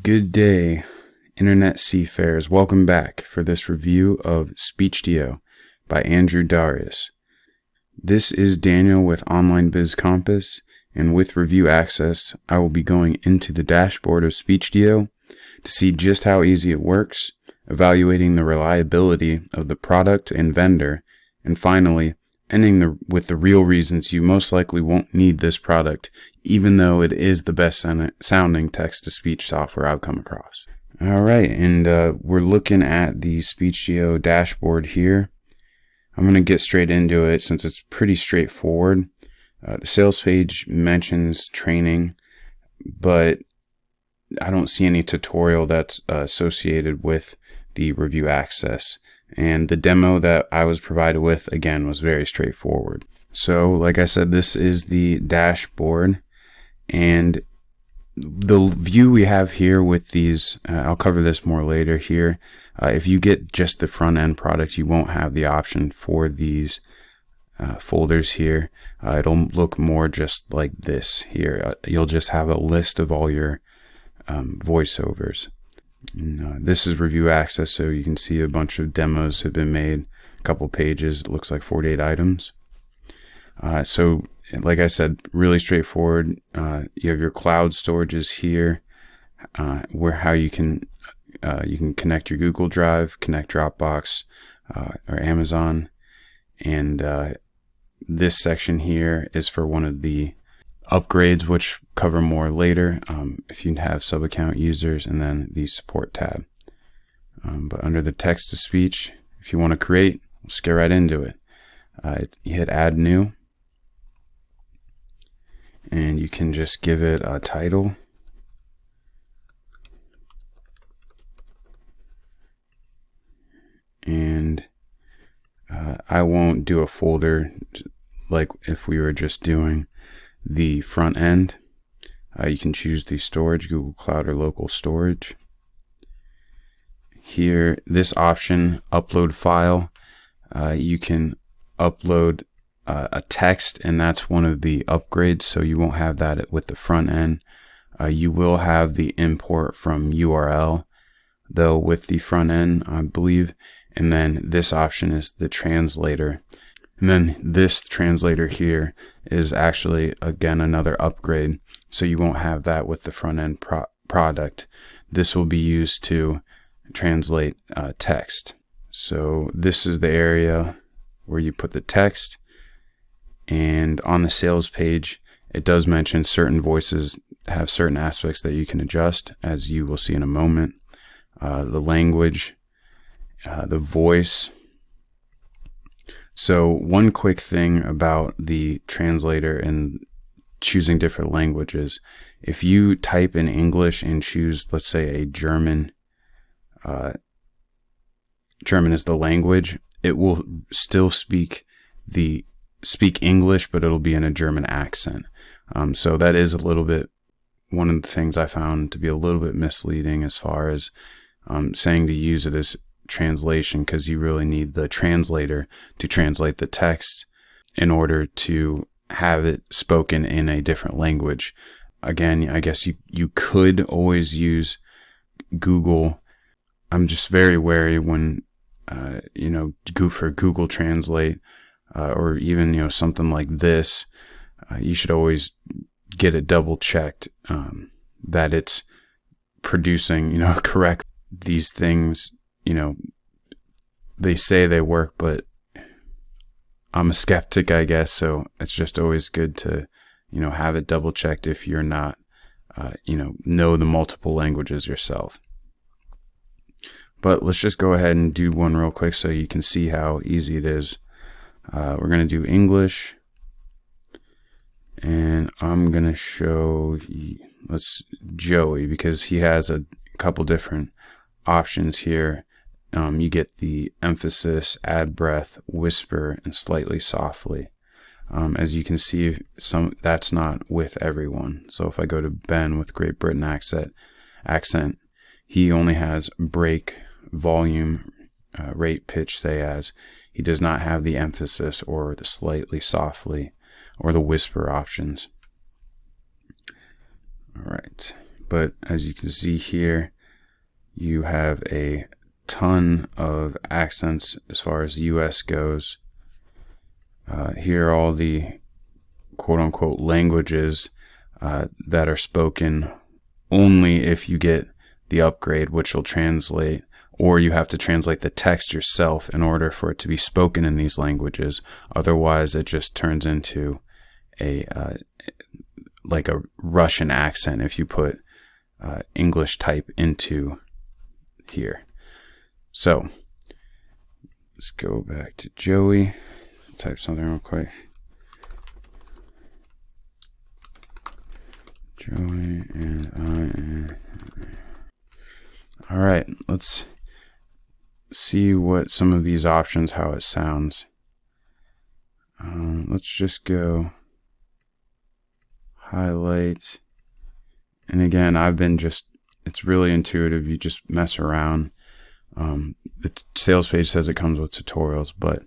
Good day, Internet Seafarers. Welcome back for this review of Speechdio by Andrew Darius. This is Daniel with Online Biz Compass, and with review access, I will be going into the dashboard of Speechdio to see just how easy it works, evaluating the reliability of the product and vendor, and finally, ending with the real reasons you most likely won't need this product, even though it is the best sounding text-to-speech software I've come across. Alright, and we're looking at the Speechdio dashboard here. I'm going to get straight into it since it's pretty straightforward. The sales page mentions training, but I don't see any tutorial that's associated with the review access. And the demo that I was provided with, again, was very straightforward. So, like I said, this is the dashboard. And the view we have here with these, I'll cover this more later here. If you get just the front end product, you won't have the option for these folders here. It'll look more just like this here. You'll just have a list of all your voiceovers. And, this is review access, so you can see a bunch of demos have been made, a couple pages. It looks like 48 items. So like I said, really straightforward. You have your cloud storages here, how you can connect your Google Drive, connect Dropbox or Amazon, and this section here is for one of the upgrades, which cover more later if you have sub-account users, and then the support tab. But under the text to speech, if you want to create, let's get right into it. You hit add new, and you can just give it a title. And I won't do a folder like if we were just doing the front end. You can choose the storage, Google Cloud or local storage. Here, this option, upload file, you can upload a text, and that's one of the upgrades, so you won't have that with the front end. You will have the import from URL, though, with the front end, I believe. And then this option is the translator. And then this translator here is actually, again, another upgrade. So you won't have that with the front end product. This will be used to translate text. So this is the area where you put the text. And on the sales page, it does mention certain voices have certain aspects that you can adjust, as you will see in a moment. The language, the voice. So one quick thing about the translator and choosing different languages, if you type in English and choose, let's say, a German, German is the language, it will still speak English, but it'll be in a German accent. So that is a little bit, one of the things I found to be a little bit misleading as far as saying to use it as translation, because you really need the translator to translate the text in order to have it spoken in a different language. Again, I guess you could always use Google. I'm just very wary when go for Google Translate or even something like this. You should always get it double checked that it's producing correct. These things, they say they work, but I'm a skeptic, I guess. So it's just always good to, have it double checked if you're not, know the multiple languages yourself. But let's just go ahead and do one real quick so you can see how easy it is. We're going to do English, and I'm going to show, Joey, because he has a couple different options here. You get the emphasis, add breath, whisper, and slightly softly. As you can see, that's not with everyone. So if I go to Ben with Great Britain accent, he only has break, volume, rate, pitch, say as. He does not have the emphasis or the slightly softly or the whisper options. All right, but as you can see here, you have a ton of accents as far as the US goes. Here are all the quote-unquote languages that are spoken only if you get the upgrade, which will translate, or you have to translate the text yourself in order for it to be spoken in these languages. Otherwise, it just turns into like a Russian accent if you put English type into here. So let's go back to Joey. Type something real quick. Joey and I. All right, let's see what some of these options, how it sounds. Let's just go highlight. And again, it's really intuitive. You just mess around. The sales page says it comes with tutorials, but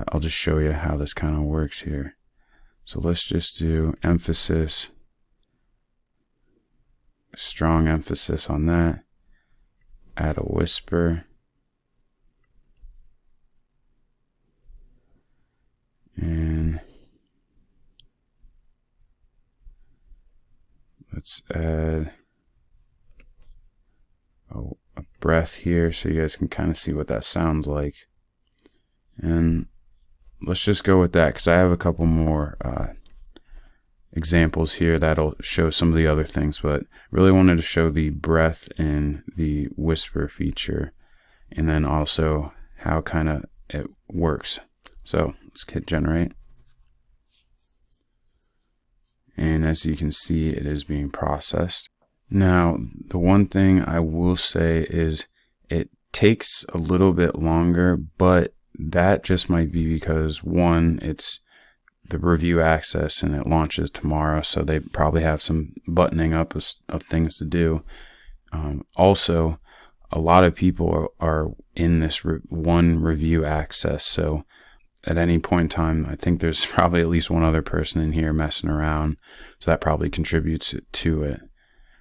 I'll just show you how this kind of works here. So let's just do emphasis, strong emphasis on that. Add a whisper. And let's add a breath here so you guys can kind of see what that sounds like. And let's just go with that because I have a couple more examples here that'll show some of the other things, but really wanted to show the breath and the whisper feature, and then also how kind of it works. So let's hit generate. And as you can see, it is being processed. Now, the one thing I will say is it takes a little bit longer, but that just might be because, one, it's the review access and it launches tomorrow, so they probably have some buttoning up of things to do. Also, a lot of people are in this one review access, so at any point in time, I think there's probably at least one other person in here messing around, so that probably contributes to it.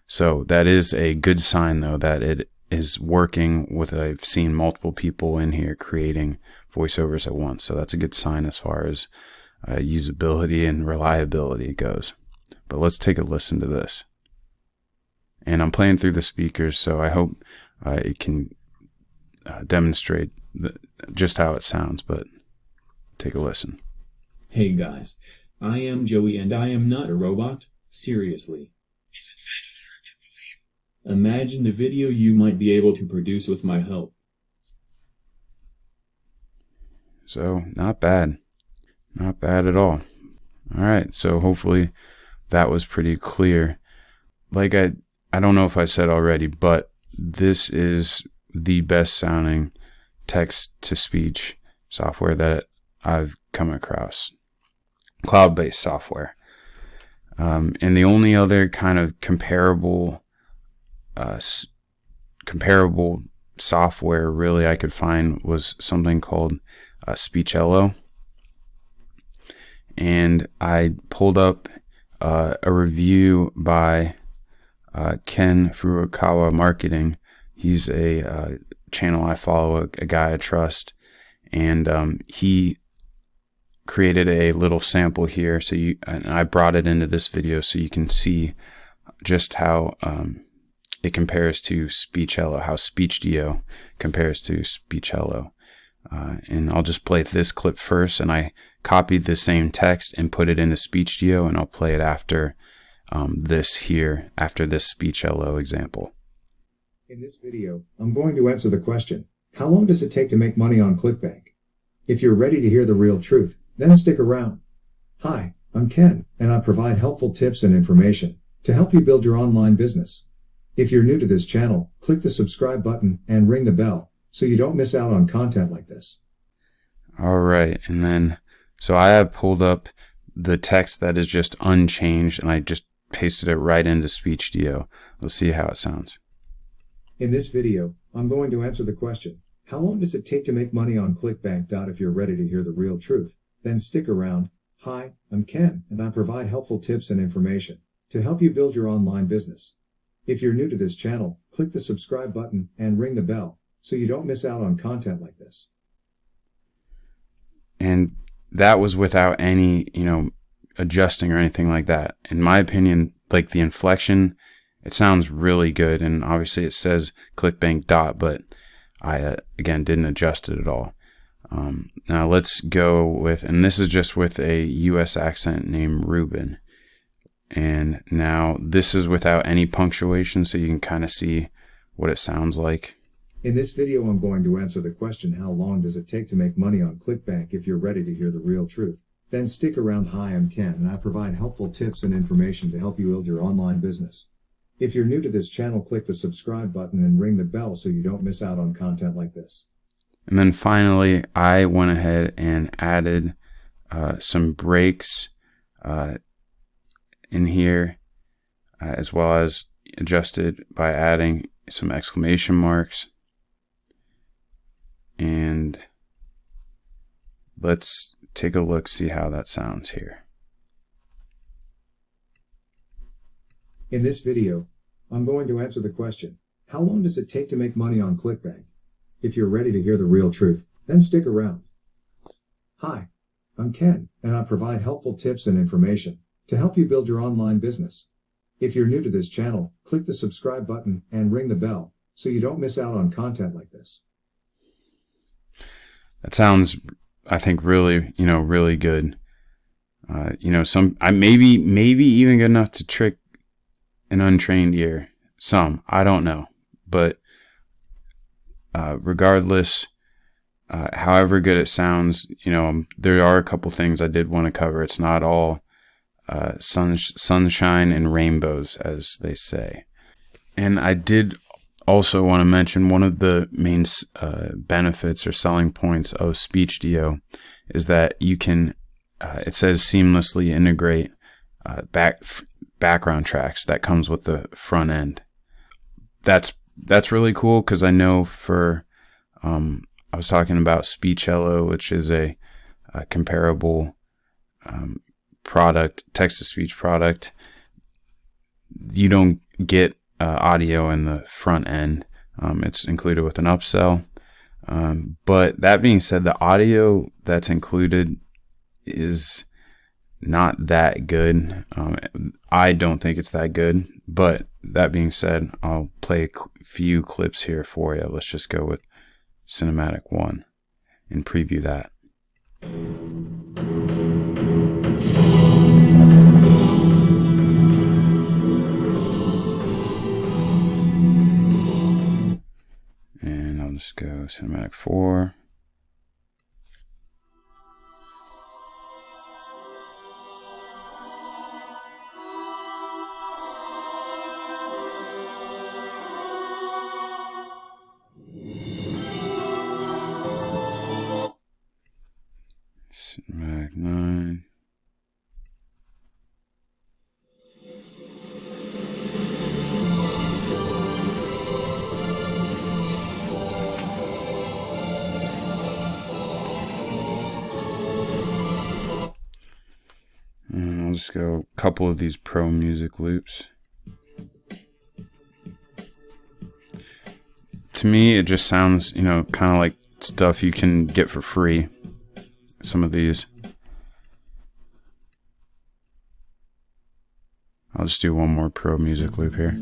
So that is a good sign, though, that it is working with, I've seen multiple people in here creating voiceovers at once, so that's a good sign as far as usability and reliability goes. But let's take a listen to this. And I'm playing through the speakers, so I hope it can demonstrate just how it sounds, but take a listen. Hey guys, I am Joey and I am not a robot. Seriously. Is it hard to believe? Imagine the video you might be able to produce with my help. So, not bad. Not bad at all. Alright, so hopefully that was pretty clear. Like I don't know if I said already, but this is the best sounding text-to-speech software that I've come across. Cloud-based software. And the only other kind of comparable software really I could find was something called Speechelo. And I pulled up a review by Ken Furukawa Marketing. He's a channel I follow, a guy I trust, and he created a little sample here. So and I brought it into this video so you can see just how it compares to Speechelo, how Speechdio compares to Speechelo. And I'll just play this clip first, and I copied the same text and put it into Speechdio, and I'll play it after this here, after this Speechelo example. In this video, I'm going to answer the question, how long does it take to make money on ClickBank? If you're ready to hear the real truth, then stick around. Hi, I'm Ken, and I provide helpful tips and information to help you build your online business. If you're new to this channel, click the subscribe button and ring the bell so you don't miss out on content like this. All right, and then, so I have pulled up the text that is just unchanged, and I just pasted it right into Speechdio. Let's see how it sounds. In this video, I'm going to answer the question, how long does it take to make money on ClickBank? If you're ready to hear the real truth, then stick around. Hi, I'm Ken, and I provide helpful tips and information to help you build your online business. If you're new to this channel, click the subscribe button and ring the bell so you don't miss out on content like this. And that was without any, adjusting or anything like that. In my opinion, like the inflection, it sounds really good. And obviously it says ClickBank dot, but I, again, didn't adjust it at all. Now let's go with, and this is just with a US accent named Ruben. And now this is without any punctuation, so you can kind of see what it sounds like. In this video, I'm going to answer the question, how long does it take to make money on ClickBank? If you're ready to hear the real truth, then stick around. Hi, I'm Ken, and I provide helpful tips and information to help you build your online business. If you're new to this channel, click the subscribe button and ring the bell so you don't miss out on content like this. And then finally, I went ahead and added some breaks in here, as well as adjusted by adding some exclamation marks. And let's take a look, see how that sounds here. In this video, I'm going to answer the question, how long does it take to make money on ClickBank? If you're ready to hear the real truth, then stick around. Hi, I'm Ken, and I provide helpful tips and information to help you build your online business. If you're new to this channel, click the subscribe button and ring the bell so you don't miss out on content like this. That sounds, I think, really, really good. Maybe even good enough to trick an untrained ear. I don't know, but regardless, however good it sounds, there are a couple things I did want to cover. It's not all sunshine and rainbows, as they say. And I did also want to mention one of the main benefits or selling points of Speechdio is that you can, it says seamlessly integrate background tracks that comes with the front end. That's really cool, because I know for I was talking about Speechelo, which is a comparable product, text-to-speech product. You don't get audio in the front end. It's included with an upsell. But that being said, the audio that's included is not that good. I don't think it's that good. But that being said, I'll play a few clips here for you. Let's just go with Cinematic 1 and preview that. And I'll just go Cinematic 4. Cinematic 9. And I'll just go a couple of these pro music loops. To me, it just sounds, kind of like stuff you can get for free. Some of these. I'll just do one more pro music loop here.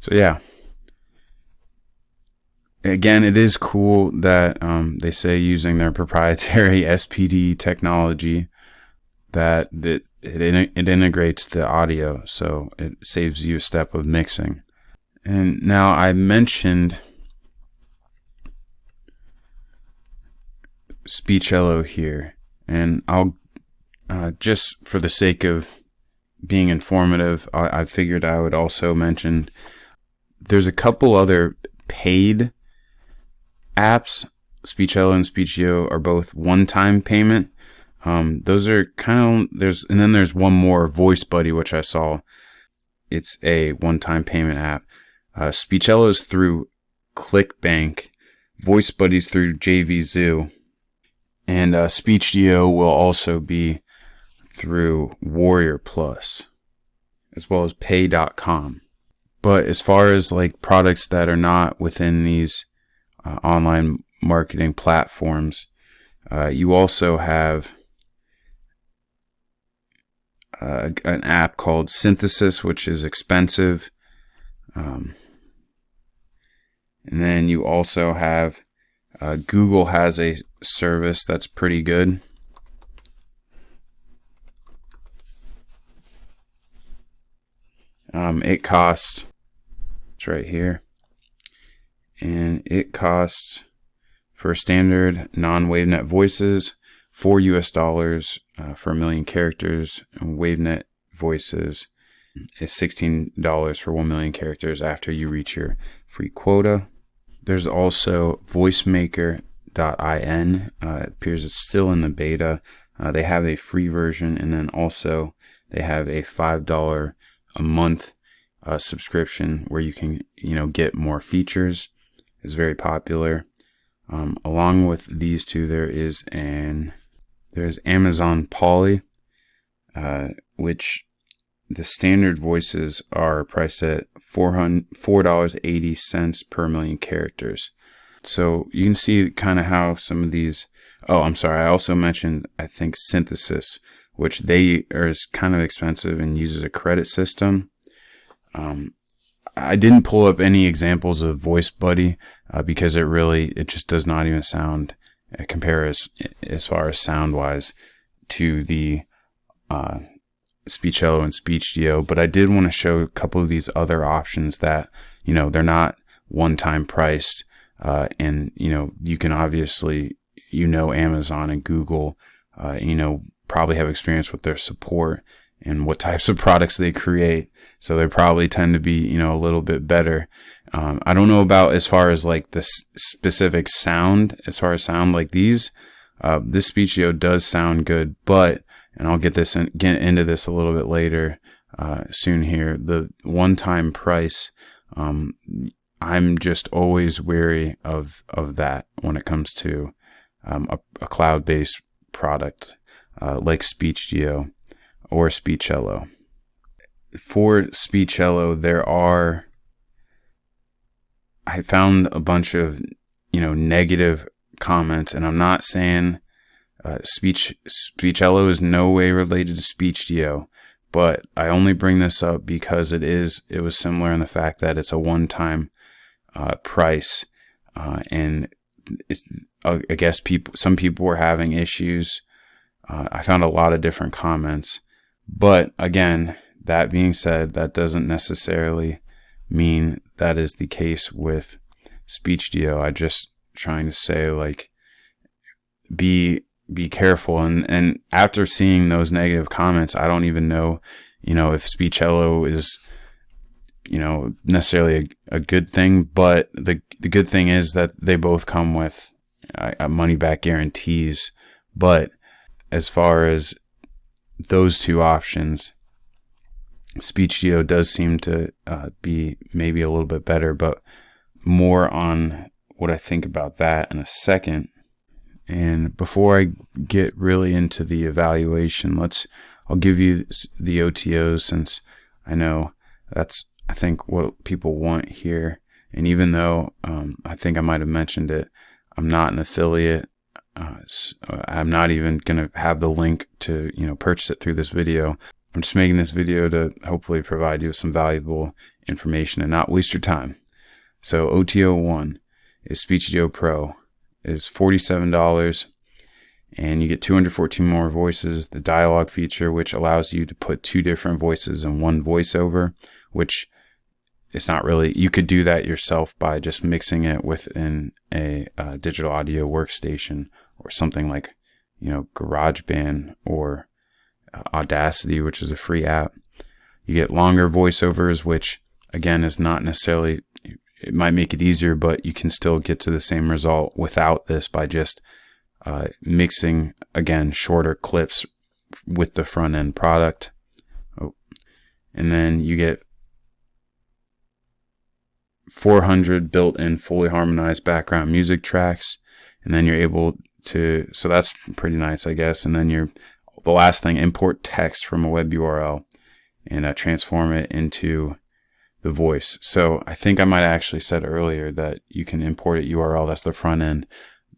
So yeah. Again, it is cool that they say using their proprietary SPD technology that it integrates the audio, so it saves you a step of mixing. And now I mentioned Speechelo here, and I'll just for the sake of being informative, I figured I would also mention there's a couple other paid apps. Speechelo and Speechdio are both one-time payment. Those are kind of, and then there's one more, Voice Buddy, which I saw. It's a one-time payment app. Speechelo is through ClickBank. Voice Buddy's through Jvzoo. And Speechdio will also be through Warrior Plus, as well as Pay.com. But as far as like products that are not within these online marketing platforms, you also have an app called Synthesis, which is expensive. And then you also have Google has a service that's pretty good. It costs, it's right here, and it costs for standard non-WaveNet voices $4 for 1 million characters, and WaveNet voices is $16 for 1 million characters after you reach your free quota. There's also voicemaker.in. It appears it's still in the beta. They have a free version, and then also they have a $5 a month subscription where you can, get more features. It's very popular. Along with these two, there's Amazon Polly, which the standard voices are priced at $4.80 per million characters. So you can see kind of how some of these. Oh, I'm sorry. I also mentioned, I think, Synthesis, which is kind of expensive and uses a credit system. I didn't pull up any examples of Voice Buddy because it just does not even compare as far as sound wise to the Speechelo and Speechdio. But I did want to show a couple of these other options that they're not one-time priced, and you can obviously Amazon and Google probably have experience with their support and what types of products they create. So they probably tend to be, a little bit better. I don't know about as far as like the specific sound, like these, this Speechdio does sound good, but, and I'll get into this a little bit later, soon here, the one-time price, I'm just always wary of that when it comes to, a cloud-based product, like Speechdio or Speechelo. For Speechelo, I found a bunch of, negative comments, and I'm not saying Speechelo is no way related to Speechdio, but I only bring this up because it was similar in the fact that it's a one-time price, and I guess some people were having issues. I found a lot of different comments, but again, that being said, that doesn't necessarily mean that is the case with Speechdio. I'm just trying to say, like, be careful. And after seeing those negative comments, I don't even know, if Speechelo is, necessarily a good thing. But the good thing is that they both come with money back guarantees. But as far as those two options, Speechdio does seem to be maybe a little bit better, but more on what I think about that in a second. And before I get really into the evaluation, I'll give you the OTOs, since I know that's, I think, what people want here. And even though I think I might have mentioned it, I'm not an affiliate. I'm not even going to have the link to, purchase it through this video. I'm just making this video to hopefully provide you with some valuable information and not waste your time. So OTO 1 is Speechdio Pro, is $47, and you get 214 more voices. The dialogue feature, which allows you to put 2 different voices in one voiceover, which it's not really, you could do that yourself by just mixing it within a digital audio workstation or something like, GarageBand or Audacity, which is a free app. You get longer voiceovers, which again is not necessarily, it might make it easier, but you can still get to the same result without this by just mixing, again, shorter clips with the front end product. And then you get 400 built-in fully harmonized background music tracks, and then you're able so that's pretty nice, I guess. And then the last thing, import text from a web URL and transform it into the voice. So I think I might have actually said earlier that you can import a URL. That's the front end.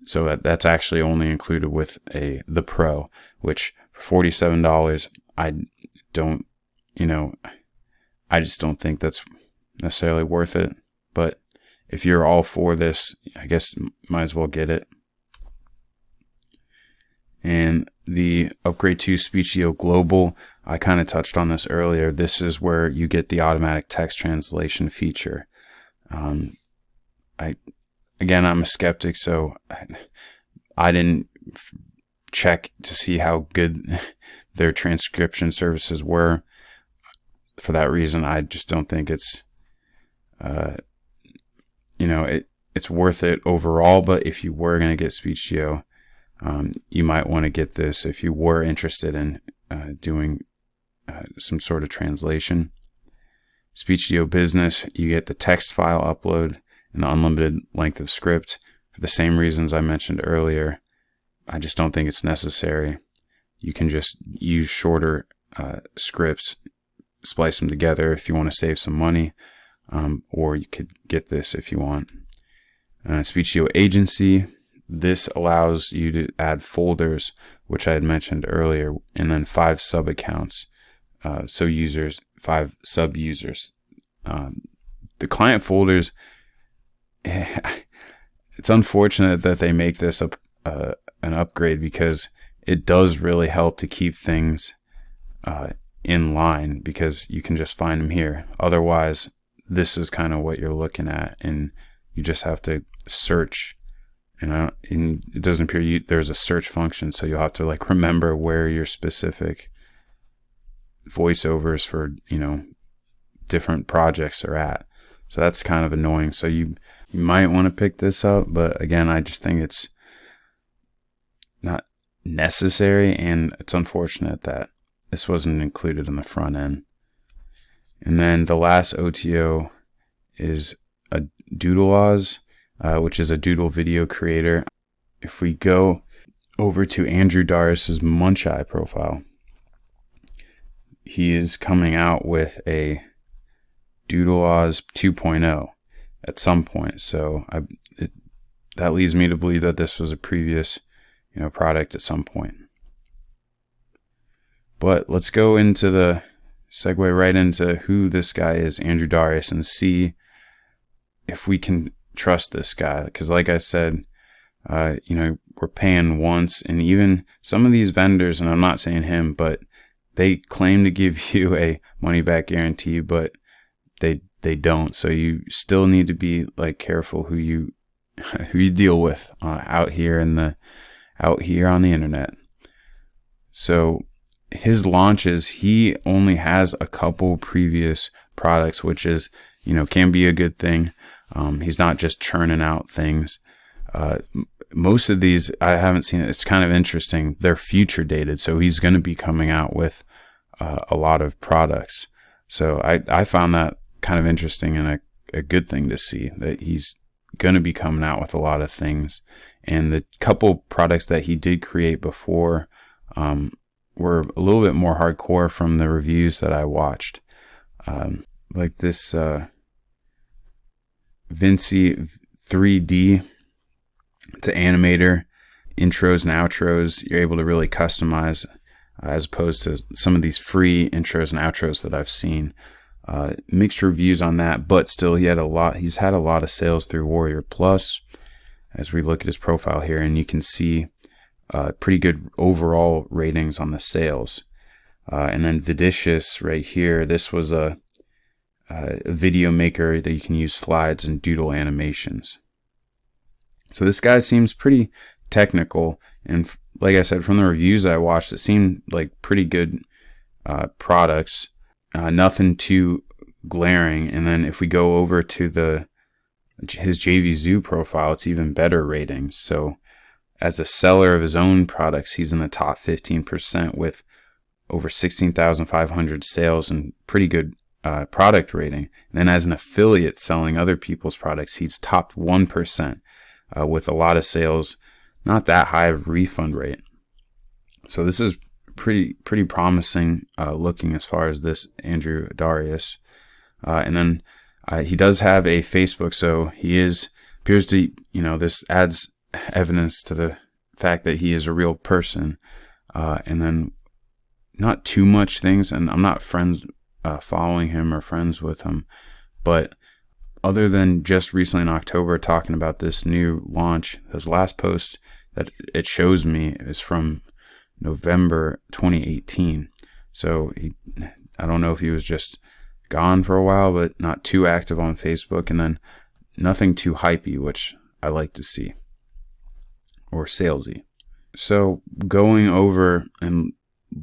So that's actually only included with the Pro, which for $47, I just don't think that's necessarily worth it. But if you're all for this, I guess might as well get it. And the upgrade to Speechdio Global, I kind of touched on this earlier. This is where you get the automatic text translation feature. I'm a skeptic, so I didn't check to see how good their transcription services were. For that reason, I just don't think it's, it's worth it overall. But if you were going to get Speechdio, you might want to get this if you were interested in doing some sort of translation. Speechdio Business, you get the text file upload and the unlimited length of script. For the same reasons I mentioned earlier, I just don't think it's necessary. You can just use shorter scripts, splice them together if you want to save some money, or you could get this if you want. Speechdio Agency, this allows you to add folders, which I had mentioned earlier, and then 5 sub accounts. So users, 5 sub users. The client folders, it's unfortunate that they make this an upgrade, because it does really help to keep things in line, because you can just find them here. Otherwise, this is kind of what you're looking at, and you just have to search. And it doesn't appear there's a search function, so you'll have to remember where your specific voiceovers for different projects are at. So that's kind of annoying. So you might want to pick this up, but again, I just think it's not necessary, and it's unfortunate that this wasn't included in the front end. And then the last OTO is a Doodleoz, which is a doodle video creator. If we go over to Andrew Darius's Muncheye profile, he is coming out with a Doodleoz 2.0 at some point. So that leads me to believe that this was a previous product at some point. But let's go into the segue right into who this guy is, Andrew Darius, and see if we can trust this guy. Because like I said, we're paying once, and even some of these vendors, and I'm not saying him, but they claim to give you a money back guarantee, but they don't. So you still need to be careful who you deal with out here on the internet. So his launches, he only has a couple previous products, which is can be a good thing. He's not just churning out things. Most of these I haven't seen. It's kind of interesting. They're future dated, so he's going to be coming out with a lot of products. So I found that kind of interesting and a good thing to see, that he's going to be coming out with a lot of things. And the couple products that he did create before were a little bit more hardcore from the reviews that I watched. Like this Vinci 3D to animator, intros and outros, you're able to really customize as opposed to some of these free intros and outros that I've seen. Mixed reviews on that, but still he's had a lot of sales through Warrior Plus as we look at his profile here, and you can see pretty good overall ratings on the sales. And then Vidicius right here, this was a video maker that you can use slides and doodle animations. So this guy seems pretty technical, and like I said, from the reviews I watched, it seemed like pretty good products. Nothing too glaring. And then if we go over to his Jvzoo profile, it's even better ratings. So as a seller of his own products, he's in the top 15% with over 16,500 sales and pretty good product rating. And then as an affiliate selling other people's products, he's top 1% with a lot of sales, not that high of refund rate. So this is pretty promising looking as far as this Andrew Darius. And then he does have a Facebook, so he appears to, this adds evidence to the fact that he is a real person. And then not too much things, and I'm not following him or friends with him, but other than just recently in October talking about this new launch, his last post that it shows me is from November 2018. So I don't know if he was just gone for a while, but not too active on Facebook, and then nothing too hypey, which I like to see, or salesy. So going over and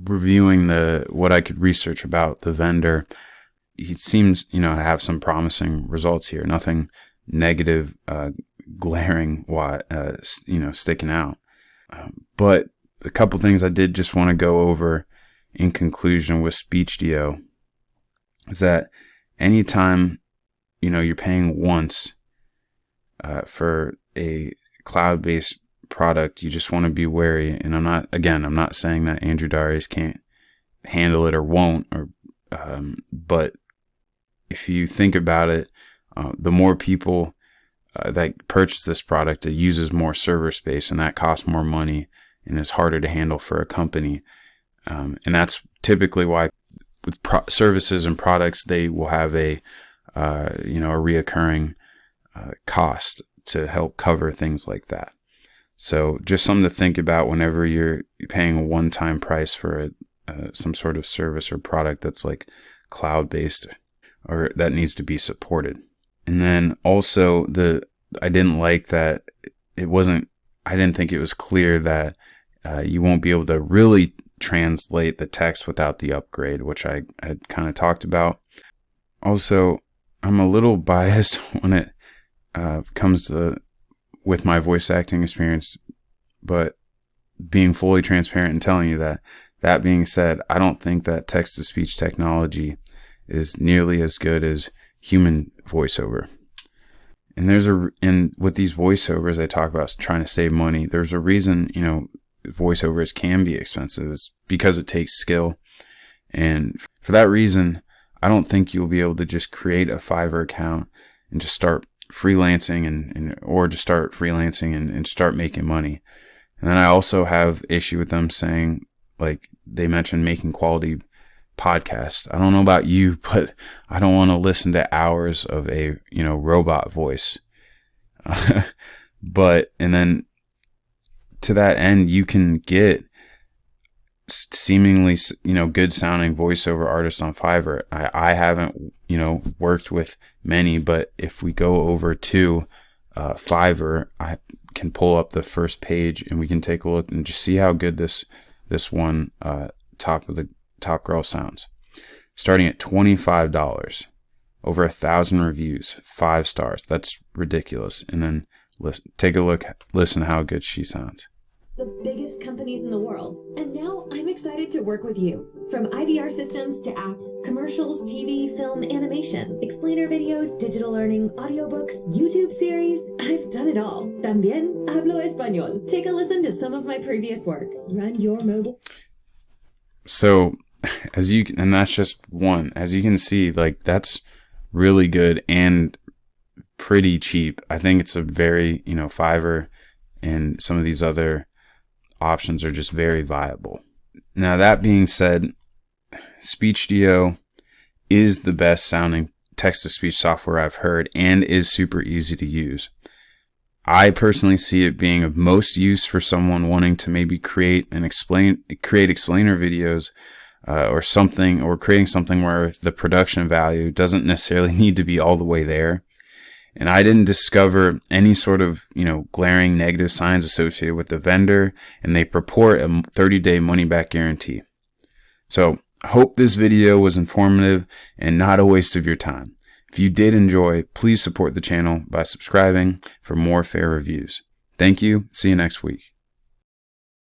reviewing what I could research about the vendor, he seems, to have some promising results here. Nothing negative, glaring, sticking out. But a couple things I did just want to go over in conclusion with Speechdio is that anytime, you're paying once for a cloud-based product, you just want to be wary. And I'm not saying that Andrew Darius can't handle it or won't, but if you think about it, the more people that purchase this product, it uses more server space, and that costs more money and is harder to handle for a company. And that's typically why with services and products, they will have a reoccurring cost to help cover things like that. So just something to think about whenever you're paying a one-time price for some sort of service or product that's like cloud-based or that needs to be supported. And then also I didn't like that I didn't think it was clear that you won't be able to really translate the text without the upgrade, which I had kind of talked about. Also, I'm a little biased when it comes to with my voice acting experience, but being fully transparent and telling you that being said, I don't think that text-to-speech technology is nearly as good as human voiceover. And with these voiceovers, I talk about trying to save money. There's a reason, voiceovers can be expensive. It's because it takes skill. And for that reason, I don't think you'll be able to just create a Fiverr account and just start freelancing and start making money. And then I also have issue with them saying, like they mentioned, making quality podcast. I don't know about you, but I don't want to listen to hours of a robot voice. And then to that end, you can get seemingly good sounding voiceover artists on Fiverr. I haven't worked with many, but if we go over to Fiverr, I can pull up the first page and we can take a look and just see how good this one Top Girl sounds. Starting at $25, over 1,000 reviews, 5 stars. That's ridiculous. And then take a look, listen how good she sounds. The biggest companies in the world. And now I'm excited to work with you. From IVR systems to apps, commercials, TV, film, animation, explainer videos, digital learning, audiobooks, YouTube series, I've done it all. También hablo español. Take a listen to some of my previous work. Run your mobile. So, and that's just one. As you can see, like that's really good and pretty cheap. I think it's a very, Fiverr and some of these other options are just very viable. Now, that being said, Speechdio is the best sounding text-to-speech software I've heard and is super easy to use. I personally see it being of most use for someone wanting to maybe create explainer videos or creating something where the production value doesn't necessarily need to be all the way there. And I didn't discover any sort of, glaring negative signs associated with the vendor, and they purport a 30-day money-back guarantee. So, hope this video was informative and not a waste of your time. If you did enjoy, please support the channel by subscribing for more fair reviews. Thank you. See you next week.